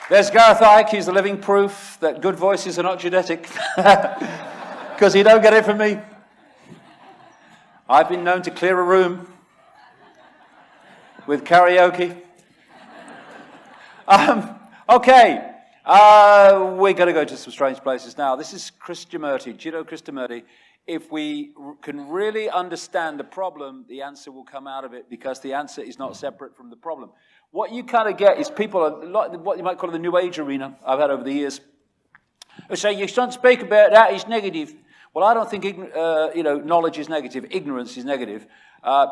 There's Gareth Icke. He's the living proof that good voices are not genetic. Because he don't get it from me. I've been known to clear a room with karaoke. Okay. We're going to go to some strange places now. This is Krishnamurti. Do you know Krishnamurti? If we can really understand the problem, the answer will come out of it, because the answer is not separate from the problem. What you kind of get is people, what you might call the New Age arena, I've had over the years, who say, you shouldn't speak about that, it's negative. Well, I don't think knowledge is negative, ignorance is negative,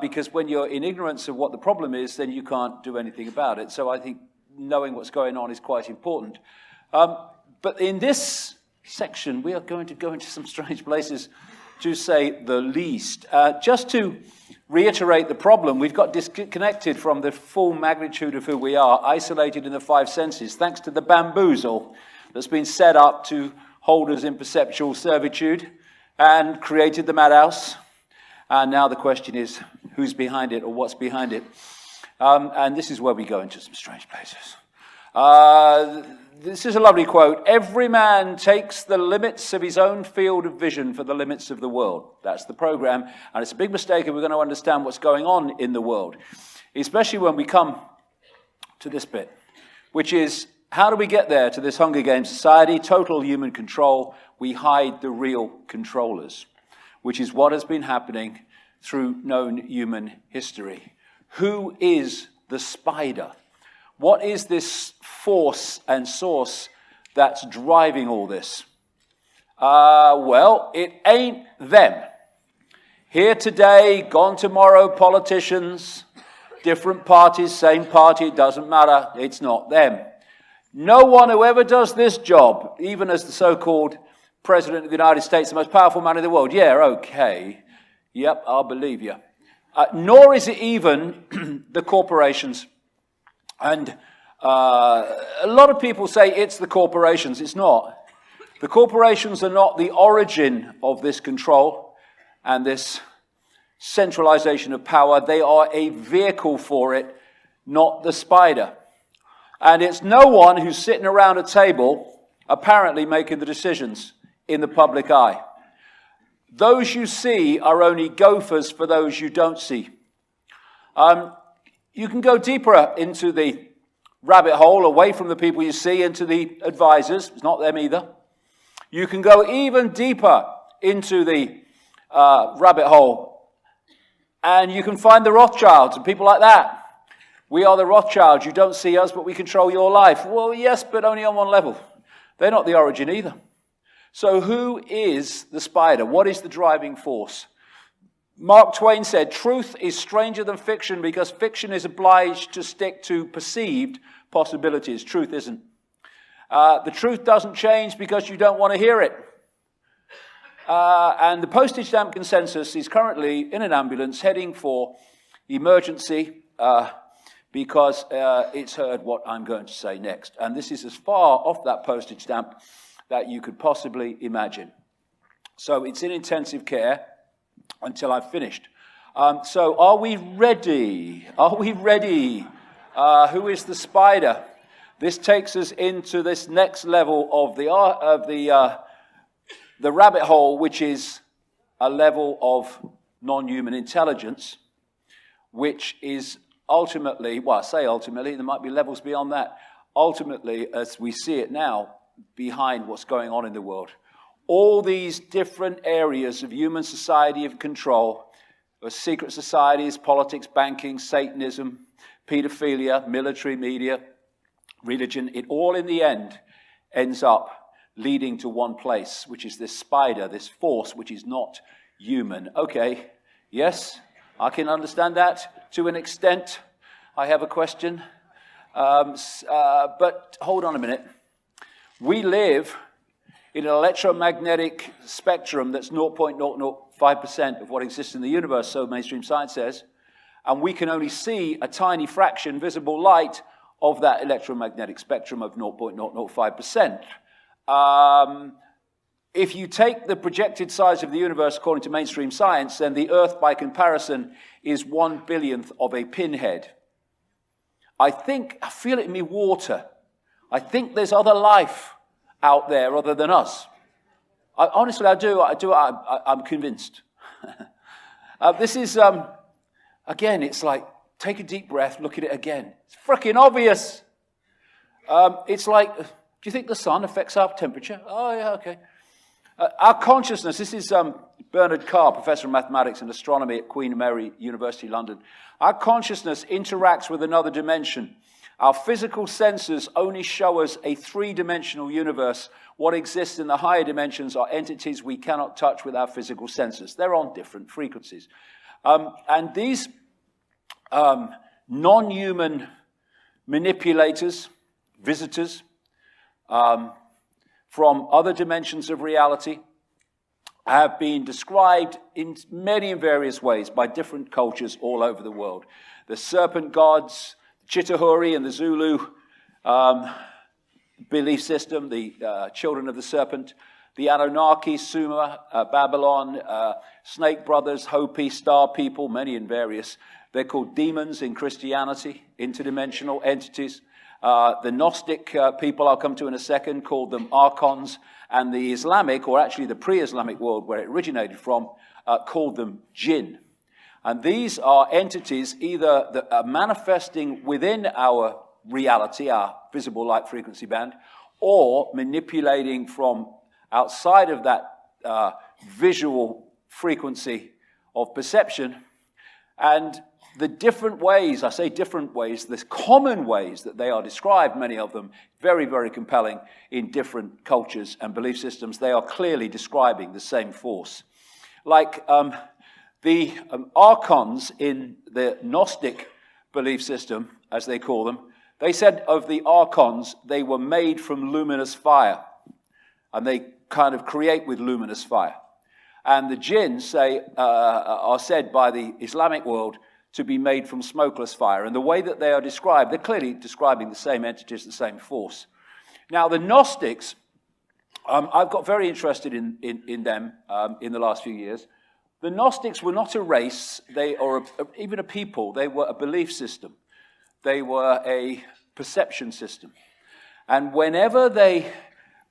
because when you're in ignorance of what the problem is, then you can't do anything about it. So I think knowing what's going on is quite important. But in this section, we are going to go into some strange places, to say the least. Just to reiterate the problem, we've got disconnected from the full magnitude of who we are, isolated in the five senses, thanks to the bamboozle that's been set up to hold us in perceptual servitude and created the madhouse. And now the question is, who's behind it, or what's behind it? And this is where we go into some strange places. This is a lovely quote. Every man takes the limits of his own field of vision for the limits of the world. That's the program. And it's a big mistake if we're going to understand what's going on in the world, especially when we come to this bit, which is, how do we get there to this Hunger Games society? Total human control. We hide the real controllers, which is what has been happening through known human history. Who is the spider? What is this force and source that's driving all this? Well, it ain't them. Here today, gone tomorrow, politicians, different parties, same party, it doesn't matter, it's not them. No one who ever does this job, even as the so-called President of the United States, the most powerful man in the world, yeah, okay, yep, I'll believe you. Nor is it even the corporations. And a lot of people say it's the corporations. It's not. The corporations are not the origin of this control and this centralization of power. They are a vehicle for it, not the spider. And it's no one who's sitting around a table apparently making the decisions in the public eye. Those you see are only gophers for those you don't see. You can go deeper into the rabbit hole, away from the people you see, into the advisors. It's not them either. You can go even deeper into the rabbit hole, and you can find the Rothschilds and people like that. We are the Rothschilds. You don't see us, but we control your life. Well, yes, but only on one level. They're not the origin either. So who is the spider? What is the driving force? Mark Twain said, truth is stranger than fiction because fiction is obliged to stick to perceived possibilities. Truth isn't. The truth doesn't change because you don't want to hear it. And the postage stamp consensus is currently in an ambulance heading for emergency because it's heard what I'm going to say next. And this is as far off that postage stamp that you could possibly imagine. So it's in intensive care until I've finished. So are we ready? Are we ready? Who is the spider? This takes us into this next level of the rabbit hole, which is a level of non-human intelligence, which is ultimately, well, I say ultimately, there might be levels beyond that. Ultimately, as we see it now, behind what's going on in the world. All these different areas of human society of control, secret societies, politics, banking, Satanism, pedophilia, military, media, religion, it all in the end ends up leading to one place, which is this spider, this force, which is not human. Okay, yes, I can understand that to an extent. I have a question. But hold on a minute. We live in an electromagnetic spectrum that's 0.005% of what exists in the universe, so mainstream science says, and we can only see a tiny fraction, visible light, of that electromagnetic spectrum of 0.005%. if you take the projected size of the universe according to mainstream science, then the Earth, by comparison, is 1/1000th of a pinhead. I feel it in me water. I think there's other life out there other than us. Honestly, I do. I'm convinced. This is, again, it's like, take a deep breath, look at it again. It's freaking obvious. It's like, do you think the sun affects our temperature? Oh, yeah, okay. Our consciousness, this is Bernard Carr, professor of mathematics and astronomy at Queen Mary University, London. Our consciousness interacts with another dimension. Our physical senses only show us a three-dimensional universe. What exists in the higher dimensions are entities we cannot touch with our physical senses. They're on different frequencies. And these non-human manipulators, visitors, from other dimensions of reality have been described in many and various ways by different cultures all over the world. The serpent gods, Chitahuri and the Zulu belief system, the children of the serpent, the Anunnaki, Sumer, Babylon, snake brothers, Hopi, star people, many and various. They're called demons in Christianity, interdimensional entities. The Gnostic people I'll come to in a second called them archons, and the Islamic, or actually the pre-Islamic world where it originated from, called them jinn. And these are entities either that are manifesting within our reality, our visible light frequency band, or manipulating from outside of that visual frequency of perception. And the different ways, I say different ways, the common ways that they are described, many of them, very, very compelling in different cultures and belief systems. They are clearly describing the same force. Like the archons in the Gnostic belief system, as they call them, they said of the archons, they were made from luminous fire. And they kind of create with luminous fire. And the jinn are said by the Islamic world to be made from smokeless fire. And the way that they are described, they're clearly describing the same entities, the same force. Now, the Gnostics, I've got very interested in them in the last few years. The Gnostics were not a race, or even a people. They were a belief system. They were a perception system. And whenever they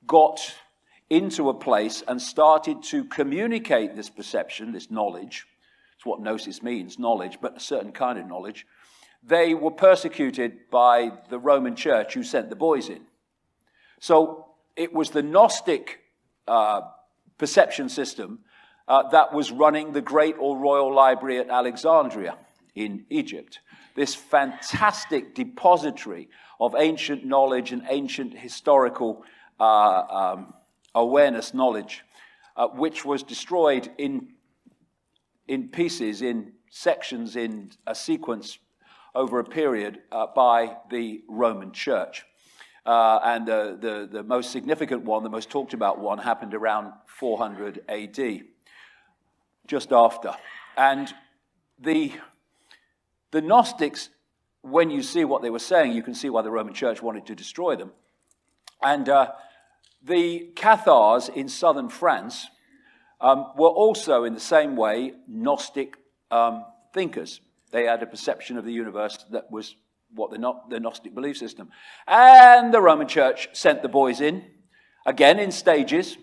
got into a place and started to communicate this perception, this knowledge, it's what gnosis means, knowledge, but a certain kind of knowledge, they were persecuted by the Roman Church who sent the boys in. So it was the Gnostic perception system that was running the Great or Royal Library at Alexandria in Egypt. This fantastic depository of ancient knowledge and ancient historical awareness knowledge, which was destroyed in pieces, in sections, in a sequence over a period by the Roman Church. And the most significant one, the most talked about one, happened around 400 AD, just after. And the Gnostics, when you see what they were saying, you can see why the Roman Church wanted to destroy them. And the Cathars in southern France were also, in the same way, Gnostic thinkers. They had a perception of the universe that was what the Gnostic belief system. And the Roman Church sent the boys in, again in stages,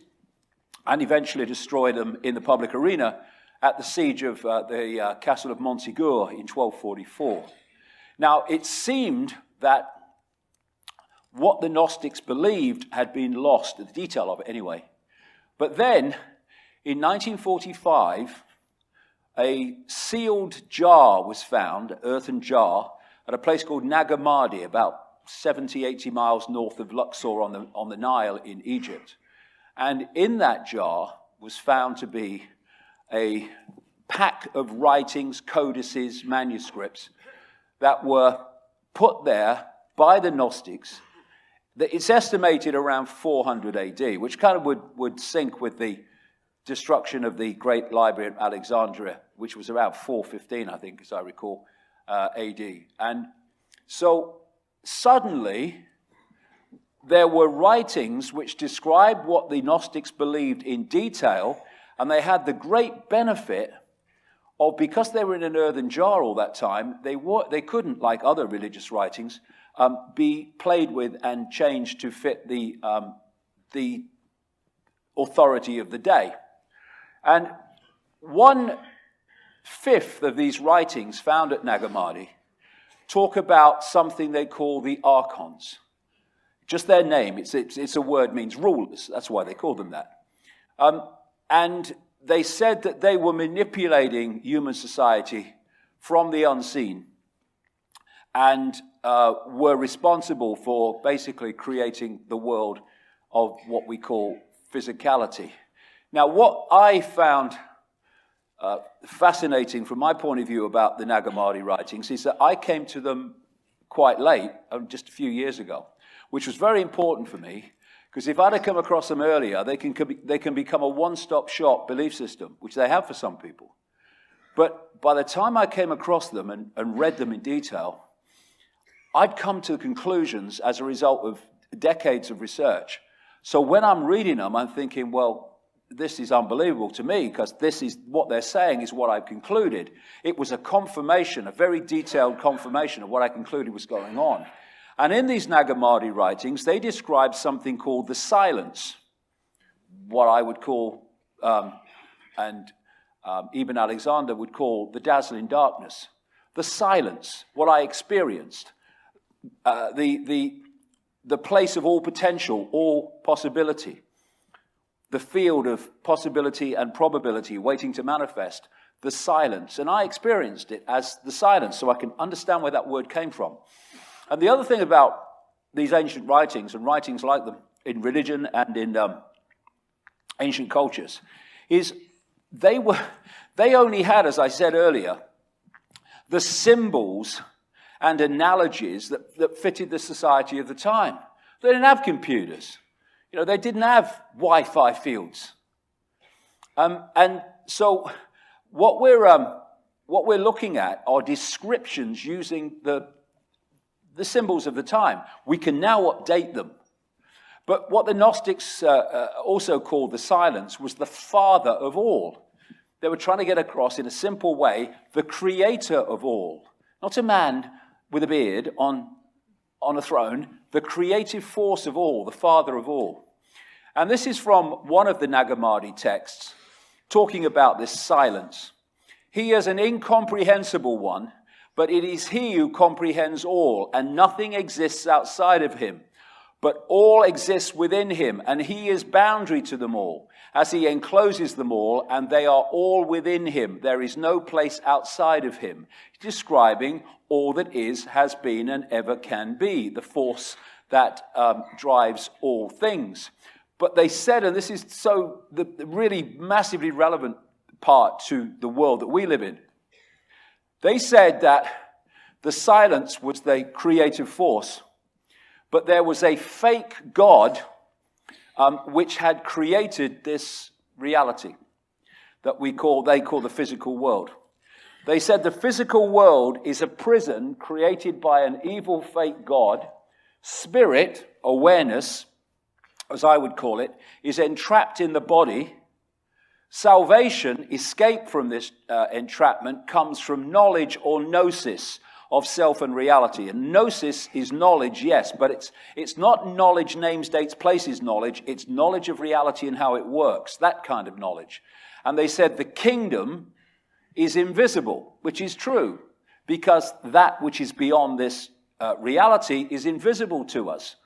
and eventually destroyed them in the public arena at the siege of the castle of Montségur in 1244. Now, it seemed that what the Gnostics believed had been lost, the detail of it anyway. But then, in 1945, a sealed jar was found, an earthen jar, at a place called Nagamadi, about 70, 80 miles north of Luxor on the Nile in Egypt. And in that jar was found to be a pack of writings, codices, manuscripts that were put there by the Gnostics. It's estimated around 400 AD, which kind of would sync with the destruction of the Great Library at Alexandria, which was around 415, I think, as I recall, AD. And so suddenly, there were writings which described what the Gnostics believed in detail, and they had the great benefit of, because they were in an earthen jar all that time, they couldn't, like other religious writings, be played with and changed to fit the authority of the day. And 1/5 of these writings found at Nag Hammadi talk about something they call the archons. Just their name, it's a word, means rulers. That's why they call them that. And they said that they were manipulating human society from the unseen and were responsible for basically creating the world of what we call physicality. Now, what I found fascinating from my point of view about the Nag Hammadi writings is that I came to them quite late, just a few years ago, which was very important for me, because if I'd have come across them earlier, they can become a one-stop shop belief system, which they have for some people. But by the time I came across them and read them in detail, I'd come to conclusions as a result of decades of research. So when I'm reading them, I'm thinking, well, this is unbelievable to me, because this is what they're saying is what I've concluded. It was a confirmation, a very detailed confirmation of what I concluded was going on. And in these Nag Hammadi writings, they describe something called the silence, what I would call, Ibn Alexander would call the dazzling darkness. The silence, what I experienced, the place of all potential, all possibility, the field of possibility and probability waiting to manifest, the silence. And I experienced it as the silence, so I can understand where that word came from. And the other thing about these ancient writings, and writings like them in religion and in ancient cultures, is they only had, as I said earlier, the symbols and analogies that fitted the society of the time. They didn't have computers. You know, they didn't have Wi-Fi fields. And so what we're looking at are descriptions using the symbols of the time. We can now update them. But what the Gnostics also called the silence was the father of all. They were trying to get across in a simple way the creator of all. Not a man with a beard on a throne, the creative force of all, the father of all. And this is from one of the Nag Hammadi texts talking about this silence. He is an incomprehensible one, but it is he who comprehends all, and nothing exists outside of him. But all exists within him, and he is boundary to them all, as he encloses them all, and they are all within him. There is no place outside of him. Describing all that is, has been, and ever can be, the force that drives all things. But they said, and this is the really massively relevant part to the world that we live in, they said that the silence was the creative force, but there was a fake God which had created this reality that they call the physical world. They said the physical world is a prison created by an evil fake God. Spirit, awareness, as I would call it, is entrapped in the body. Salvation, escape from this entrapment, comes from knowledge or gnosis of self and reality. And gnosis is knowledge, yes, but it's not knowledge, names, dates, places knowledge. It's knowledge of reality and how it works, that kind of knowledge. And they said the kingdom is invisible, which is true, because that which is beyond this reality is invisible to us.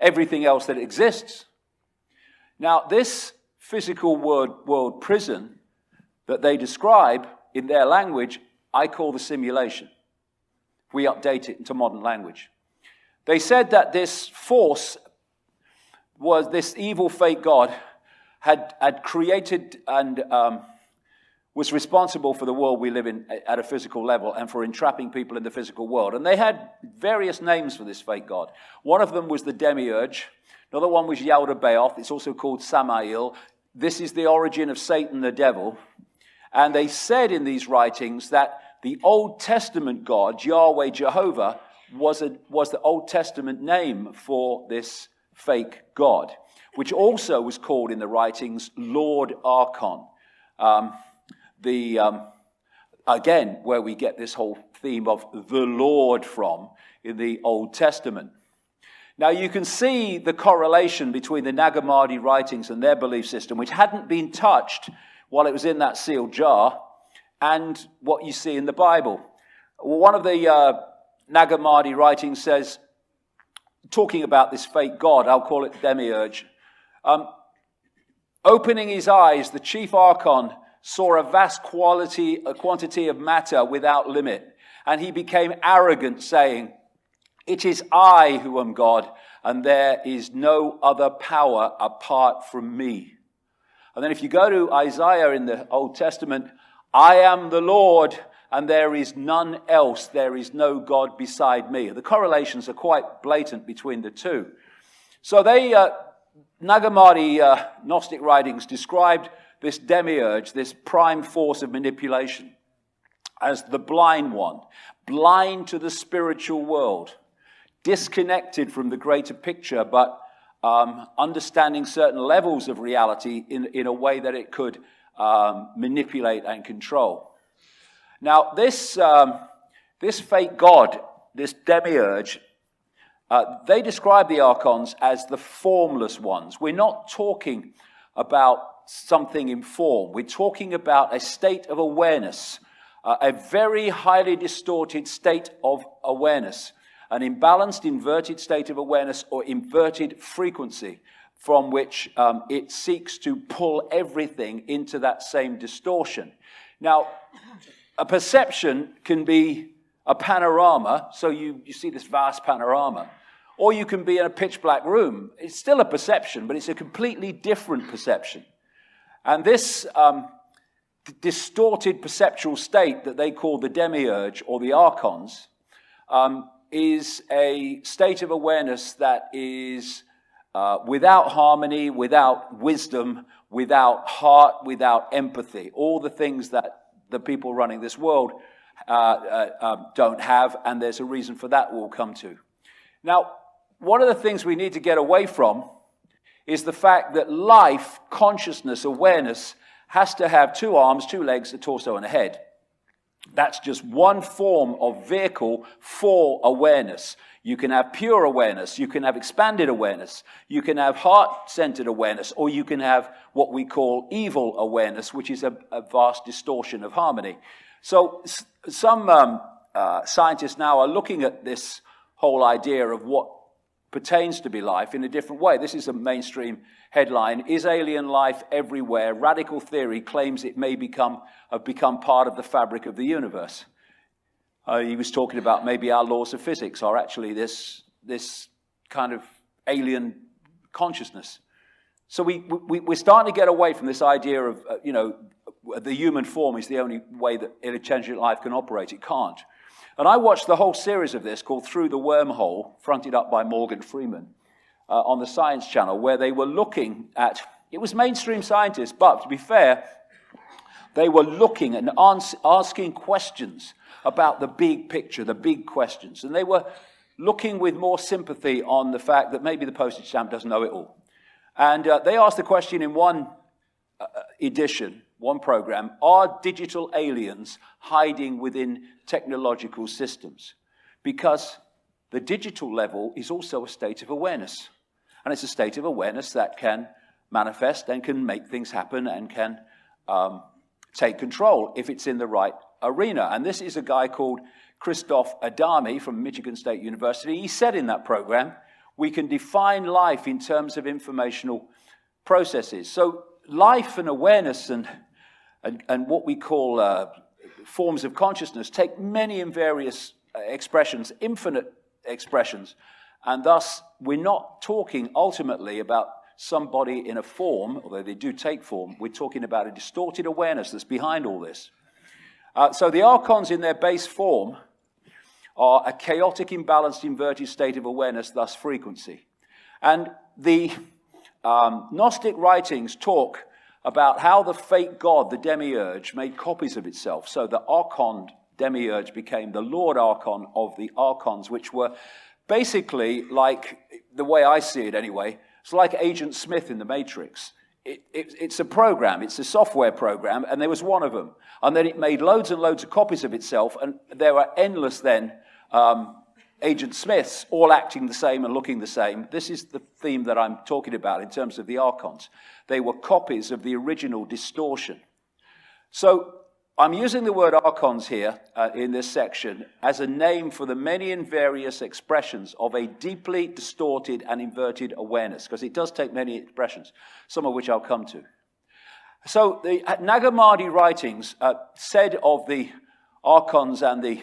Everything else that exists. Now, this physical world prison that they describe in their language, I call the simulation. We update it into modern language. They said that this force was this evil fake God had created and was responsible for the world we live in at a physical level and for entrapping people in the physical world. And they had various names for this fake God. One of them was the demiurge. Another one was Yaldabaoth. It's also called Samael. This is the origin of Satan, the devil. And they said in these writings that the Old Testament God, Yahweh, Jehovah, was the Old Testament name for this fake god, which also was called in the writings Lord Archon. Again, where we get this whole theme of the Lord from in the Old Testament. Now you can see the correlation between the Nag Hammadi writings and their belief system, which hadn't been touched while it was in that sealed jar, and what you see in the Bible. One of the Nag Hammadi writings says, talking about this fake god, I'll call it demiurge, opening his eyes, the chief archon saw a vast quantity of matter without limit, and he became arrogant, saying, "It is I who am God, and there is no other power apart from me." And then if you go to Isaiah in the Old Testament, "I am the Lord, and there is none else. There is no God beside me." The correlations are quite blatant between the two. So Nag Hammadi Gnostic writings described this demiurge, this prime force of manipulation, as the blind one, blind to the spiritual world, disconnected from the greater picture, but understanding certain levels of reality in a way that it could manipulate and control. Now, this fake god, this demiurge, they describe the archons as the formless ones. We're not talking about something in form. We're talking about a state of awareness, a very highly distorted state of awareness, an imbalanced, inverted state of awareness or inverted frequency from which it seeks to pull everything into that same distortion. Now, a perception can be a panorama, so you see this vast panorama, or you can be in a pitch black room. It's still a perception, but it's a completely different perception. And this distorted perceptual state that they call the demiurge or the archons is a state of awareness that is without harmony, without wisdom, without heart, without empathy. All the things that the people running this world don't have, and there's a reason for that we'll come to. Now, one of the things we need to get away from is the fact that life, consciousness, awareness has to have 2 arms, 2 legs, a torso, and a head. That's just one form of vehicle for awareness. You can have pure awareness, you can have expanded awareness, you can have heart-centered awareness, or you can have what we call evil awareness, which is a vast distortion of harmony. So some scientists now are looking at this whole idea of what pertains to be life in a different way. This is a mainstream headline: "Is alien life everywhere? Radical theory claims it may have become part of the fabric of the universe." He was talking about maybe our laws of physics are actually this kind of alien consciousness. So we're starting to get away from this idea of, the human form is the only way that intelligent life can operate. It can't. And I watched the whole series of this called Through the Wormhole, fronted up by Morgan Freeman, on the Science Channel, where they were looking at, it was mainstream scientists, but to be fair, they were looking and asking questions about the big picture, the big questions. And they were looking with more sympathy on the fact that maybe the postage stamp doesn't know it all. And they asked the question in one edition, one program: are digital aliens hiding within technological systems? Because the digital level is also a state of awareness. And it's a state of awareness that can manifest and can make things happen and can take control if it's in the right arena. And this is a guy called Christoph Adami from Michigan State University. He said in that program, we can define life in terms of informational processes. So life and awareness and what we call forms of consciousness take many and various expressions, infinite expressions, and thus we're not talking ultimately about somebody in a form, although they do take form. We're talking about a distorted awareness that's behind all this. So the archons in their base form are a chaotic, imbalanced, inverted state of awareness, thus frequency. And the Gnostic writings talk about how the fake god, the demiurge, made copies of itself. So the archon demiurge became the Lord Archon of the archons, which were basically like the way I see it anyway, it's like Agent Smith in the Matrix. It's a program, it's a software program, and there was one of them. And then it made loads and loads of copies of itself, and there were endless then Agent Smiths, all acting the same and looking the same. This is the theme that I'm talking about in terms of the archons. They were copies of the original distortion. So I'm using the word archons here in this section as a name for the many and various expressions of a deeply distorted and inverted awareness, because it does take many expressions, some of which I'll come to. So the Nag Hammadi writings said of the archons and the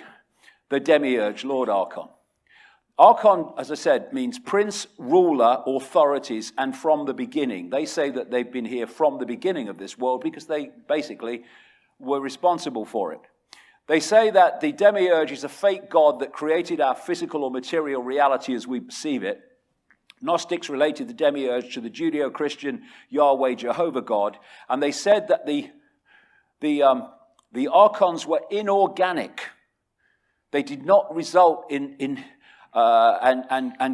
demiurge, Lord Archon. Archon, as I said, means prince, ruler, authorities, and from the beginning. They say that they've been here from the beginning of this world because they basically were responsible for it. They say that the demiurge is a fake god that created our physical or material reality as we perceive it. Gnostics related the demiurge to the Judeo-Christian Yahweh Jehovah God, and they said that the archons were inorganic. They did not result and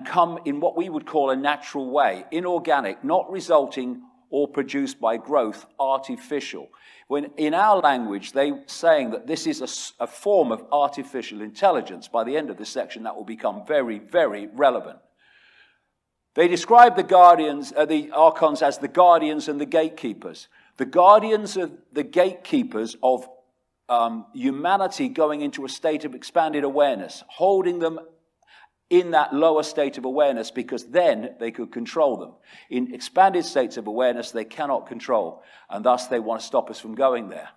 come in what we would call a natural way, inorganic, not resulting or produced by growth, artificial. When in our language, they're saying that this is a form of artificial intelligence. By the end of this section, that will become very, very relevant. They describe the guardians, the archons, as the guardians and the gatekeepers. The guardians are the gatekeepers of humanity going into a state of expanded awareness, holding them in that lower state of awareness, because then they could control them. In expanded states of awareness, they cannot control, and thus they want to stop us from going there.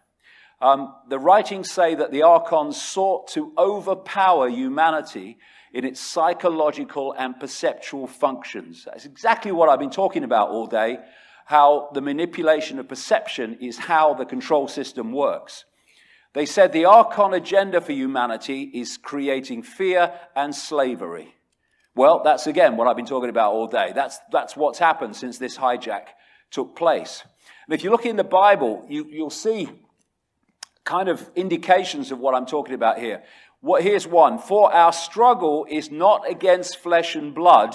The writings say that the archons sought to overpower humanity in its psychological and perceptual functions. That's exactly what I've been talking about all day, how the manipulation of perception is how the control system works. They said the archon agenda for humanity is creating fear and slavery. Well, that's again what I've been talking about all day. That's what's happened since this hijack took place. And if you look in the Bible, you'll see kind of indications of what I'm talking about here. Here's one. For our struggle is not against flesh and blood,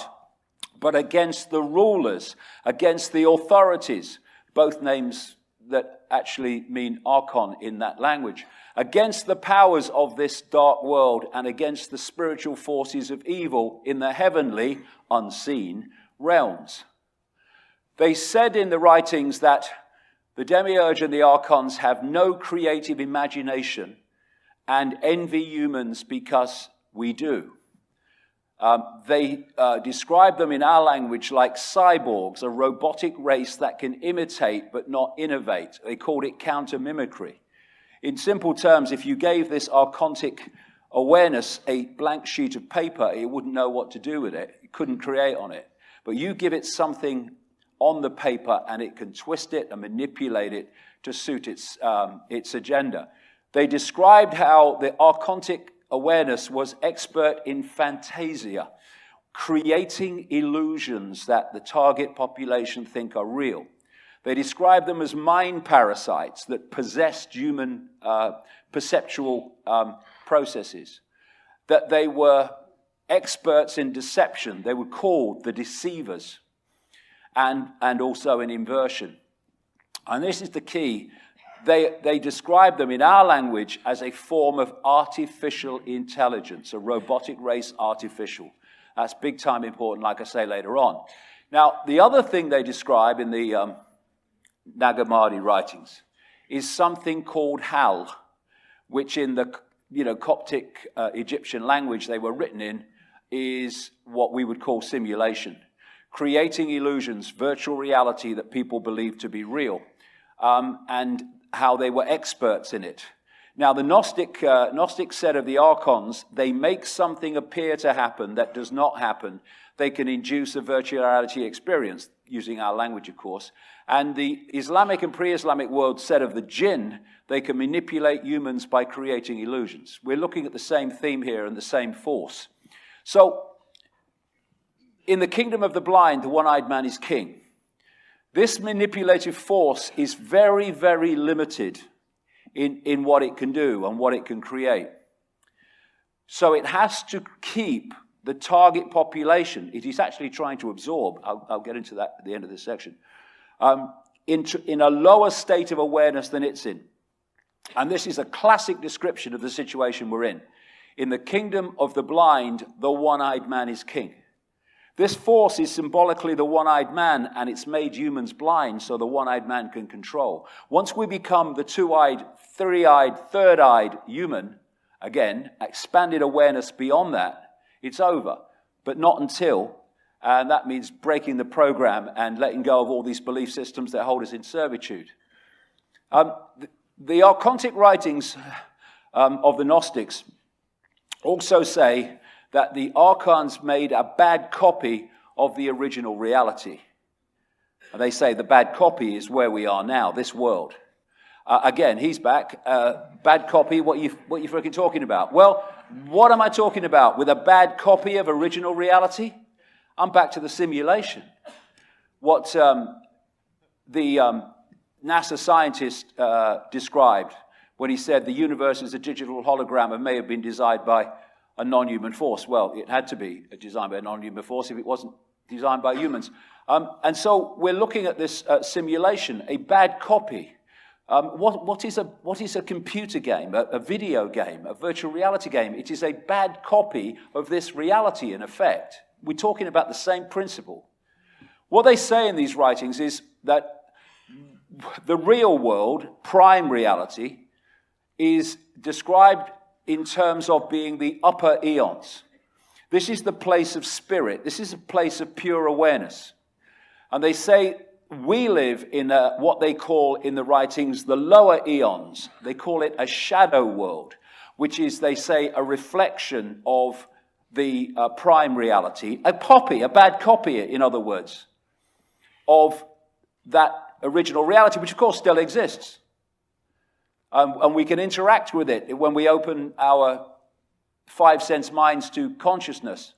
but against the rulers, against the authorities. Both names that actually mean archon in that language. Against the powers of this dark world and against the spiritual forces of evil in the heavenly, unseen realms. They said in the writings that the demiurge and the archons have no creative imagination and envy humans because we do. They describe them in our language like cyborgs, a robotic race that can imitate but not innovate. They called it counter-mimicry. In simple terms, if you gave this archontic awareness a blank sheet of paper, it wouldn't know what to do with it. It couldn't create on it. But you give it something on the paper and it can twist it and manipulate it to suit its agenda. They described how the archontic awareness was expert in fantasia, creating illusions that the target population think are real. They describe them as mind parasites that possessed human perceptual processes, that they were experts in deception. They were called the deceivers, and also in inversion. And this is the key. They describe them in our language as a form of artificial intelligence, a robotic race artificial. That's big time important, like I say later on. Now, the other thing they describe in the Nag Hammadi writings is something called Hal, which in the Coptic Egyptian language they were written in is what we would call simulation, creating illusions, virtual reality that people believe to be real, and how they were experts in it. Now, the Gnostics said of the archons, they make something appear to happen that does not happen. They can induce a virtual reality experience, using our language, of course. And the Islamic and pre-Islamic world said of the jinn, they can manipulate humans by creating illusions. We're looking at the same theme here and the same force. So, in the kingdom of the blind, the one-eyed man is king. This manipulative force is very, very limited in what it can do and what it can create. So it has to keep the target population it is actually trying to absorb, I'll get into that at the end of this section, in a lower state of awareness than it's in. And this is a classic description of the situation we're in. In the kingdom of the blind, the one-eyed man is king. This force is symbolically the one-eyed man, and it's made humans blind so the one-eyed man can control. Once we become the two-eyed, three-eyed, third-eyed human, again, expanded awareness beyond that, it's over. But not until, and that means breaking the program and letting go of all these belief systems that hold us in servitude. The archontic writings of the Gnostics also say that the archons made a bad copy of the original reality. And they say the bad copy is where we are now, this world. Again, he's back. Bad copy, what you freaking talking about? Well, what am I talking about? With a bad copy of original reality? I'm back to the simulation. What the NASA scientist described when he said the universe is a digital hologram and may have been designed by a non-human force. Well, it had to be designed by a non-human force if it wasn't designed by humans. And so we're looking at this simulation, a bad copy. What is a computer game, a video game, a virtual reality game? It is a bad copy of this reality, in effect. We're talking about the same principle. What they say in these writings is that the real world, prime reality, is described in terms of being the upper eons. This is the place of spirit. This is a place of pure awareness. And they say we live in what they call in the writings the lower eons. They call it a shadow world, which is, they say, a reflection of the prime reality, a bad copy, in other words, of that original reality, which of course still exists. And we can interact with it when we open our five sense minds to consciousness.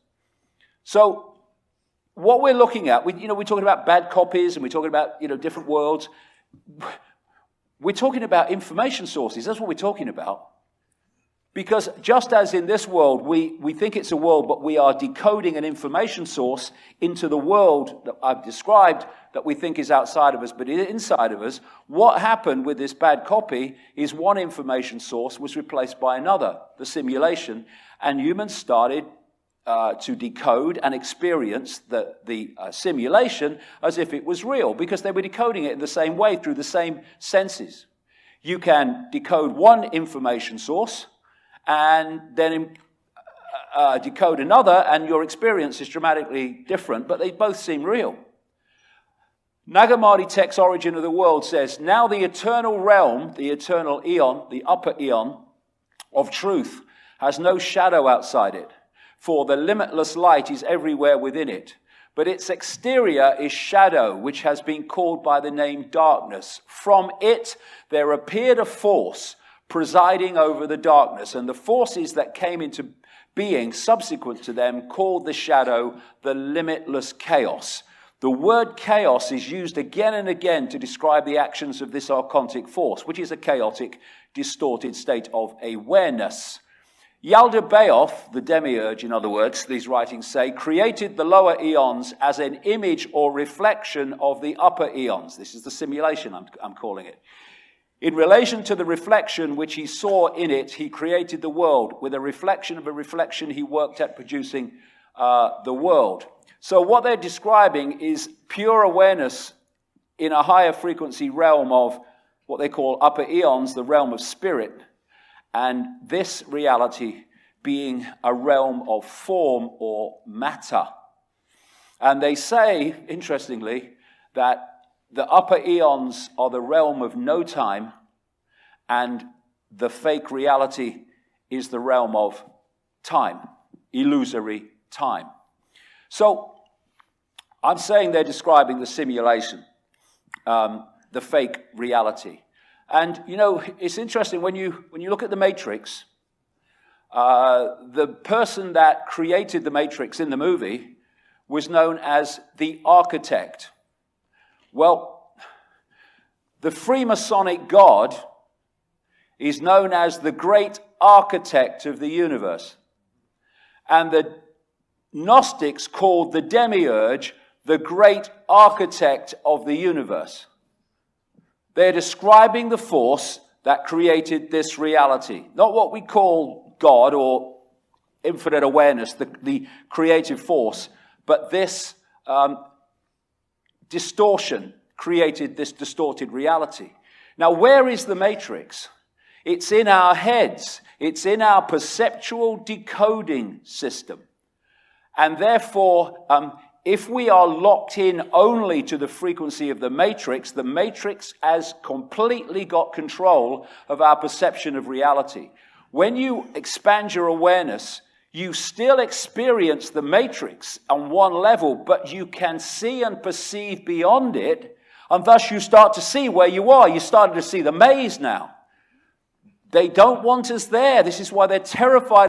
So what we're looking at, we're talking about bad copies and we're talking about different worlds. We're talking about information sources. That's what we're talking about. Because just as in this world, we think it's a world, but we are decoding an information source into the world that I've described that we think is outside of us, but inside of us, what happened with this bad copy is one information source was replaced by another, the simulation, and humans started to decode and experience the simulation as if it was real, because they were decoding it in the same way through the same senses. You can decode one information source, and then decode another, and your experience is dramatically different, but they both seem real. Nag Hammadi Tech's Origin of the World says, now the eternal realm, the eternal eon, the upper eon of truth has no shadow outside it, for the limitless light is everywhere within it. But its exterior is shadow, which has been called by the name darkness. From it there appeared a force presiding over the darkness, and the forces that came into being subsequent to them called the shadow the limitless chaos. The word chaos is used again and again to describe the actions of this archontic force, which is a chaotic, distorted state of awareness. Yaldabaoth, the demiurge, in other words, these writings say, created the lower eons as an image or reflection of the upper eons. This is the simulation, I'm calling it. In relation to the reflection which he saw in it, he created the world. With a reflection of a reflection, he worked at producing the world. So what they're describing is pure awareness in a higher frequency realm of what they call upper eons, the realm of spirit, and this reality being a realm of form or matter. And they say, interestingly, that the upper eons are the realm of no time, and the fake reality is the realm of time, illusory time. So I'm saying they're describing the simulation, the fake reality. And, it's interesting, when you look at the Matrix, the person that created the Matrix in the movie was known as the architect. Well, the Freemasonic God is known as the great architect of the universe. And the Gnostics called the demiurge the great architect of the universe. They're describing the force that created this reality. Not what we call God or infinite awareness, the creative force, but this distortion created this distorted reality. Now, where is the matrix? It's in our heads. It's in our perceptual decoding system. And therefore, if we are locked in only to the frequency of the matrix has completely got control of our perception of reality. When you expand your awareness, you still experience the matrix on one level, but you can see and perceive beyond it, and thus you start to see where you are. You're starting to see the maze now. They don't want us there. This is why they're terrified